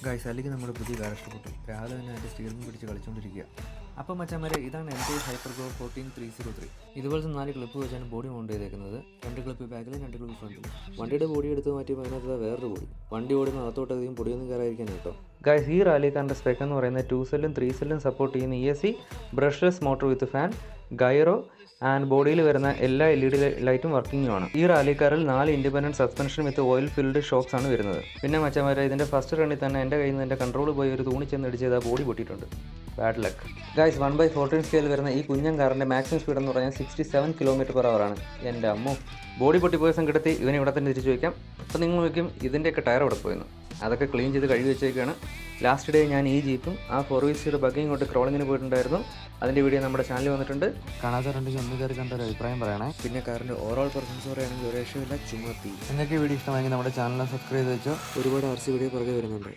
Guys അല്ലെങ്കിൽ നമ്മുടെ പുതിയ കാർ ഇഷ്ടപ്പെട്ടു. രാവിലെ തന്നെ അതിൻ്റെ സ്റ്റിയറിംഗ് പിടിച്ച് കളിച്ചുകൊണ്ടിരിക്കുക. അപ്പം മച്ചാമാരെ, ഇതാണ് എൻ്റെ ഹൈപ്പർഗോ 14303. ഇതുപോലത്തെ 4 ക്ലിപ്പ് വെച്ചാണ് ബോഡി മൗണ്ട് ചെയ്തേക്കുന്നത്. 2 ക്ലിപ്പ് ബാക്കിലും 2 ക്ലിപ്പ് ഫ്രണ്ടിലും. വണ്ടിയുടെ ബോഡി എടുത്ത് മാറ്റിയപ്പോൾ അതിനകത്ത് വേറൊരു ബോഡി. വണ്ടി ഓടുന്ന അകത്തോട്ട് അധികം പൊടിയൊന്നും കയറാതിരിക്കാൻ കേട്ടോ. ഗൈസ്, ഈ റാലി കാറിൻ്റെ സ്പെക്ക് എന്ന് പറയുന്നത് 2 സെല്ലും 3 സെല്ലും സപ്പോർട്ട് ചെയ്യുന്ന ESC brushless motor with fan, gyro and ബോഡിയിൽ വരുന്ന എല്ലാ LED ലൈറ്റും വർക്കിംഗുമാണ്. ഈ റാലിക്കാറിൽ 4 independent suspension with oil filled shocks ആണ് വരുന്നത്. പിന്നെ മച്ചന്മാരെ, ഇതിൻ്റെ ഫസ്റ്റ് റണ്ണിൽ തന്നെ എൻ്റെ കയ്യിൽ നിന്ന് എൻ്റെ കൺട്രോൾ പോയി ഒരു തൂണി ചെന്ന് ഇടിച്ചത് ബോഡി പൊട്ടിയിട്ടുണ്ട്. Bad luck. ഗൈസ്, 1/14 സ്കെയിൽ വരുന്ന ഈ കുഞ്ഞൻ കാറിൻ്റെ മാക്സിമം സ്പീഡ് എന്ന് പറഞ്ഞാൽ 67 km/h ആണ്. എൻ്റെ അമ്മോ, ബോഡി പൊട്ടിപ്പോയ സങ്കടത്തിൽ ഇവനെ ഇവിടെ തന്നെ തിരിച്ചു വയ്ക്കാം. അപ്പോൾ നിങ്ങൾ നോക്കും ഇതിൻ്റെയൊക്കെ ടയർ ഇവിടെ പോയിരുന്നു. അതൊക്കെ ക്ലീൻ ചെയ്ത് കഴുകി വെച്ചേക്കാണ്. ലാസ്റ്റ് ഡേ ഞാൻ ഈ ജീപ്പും ആ 4WC ബഗ്ഗിങ് ഇങ്ങോട്ട് ക്രോളിങ്ങിന് പോയിട്ടുണ്ടായിരുന്നു. അതിൻ്റെ വീഡിയോ നമ്മുടെ ചാനലിൽ വന്നിട്ടുണ്ട്. കാണാത്തവരുണ്ടെങ്കിൽ ഒന്ന് കയറി കണ്ട ഒരു അഭിപ്രായം പറയണേ. പിന്നെ കാറിൻ്റെ ഓവറോൾ പെർഫോമൻസ് പറയുകയാണെങ്കിൽ ഒരു രക്ഷയില്ല, ചുമ്മാ തീ. നിങ്ങൾക്ക് ഈ വീഡിയോ ഇഷ്ടമായെങ്കിൽ നമ്മുടെ ചാനൽ സബ്സ്ക്രൈബ് ചെയ്ത് വെച്ചോ. ഒരുപാട് RC വീഡിയോ പുറകെ വരുന്നുണ്ട്.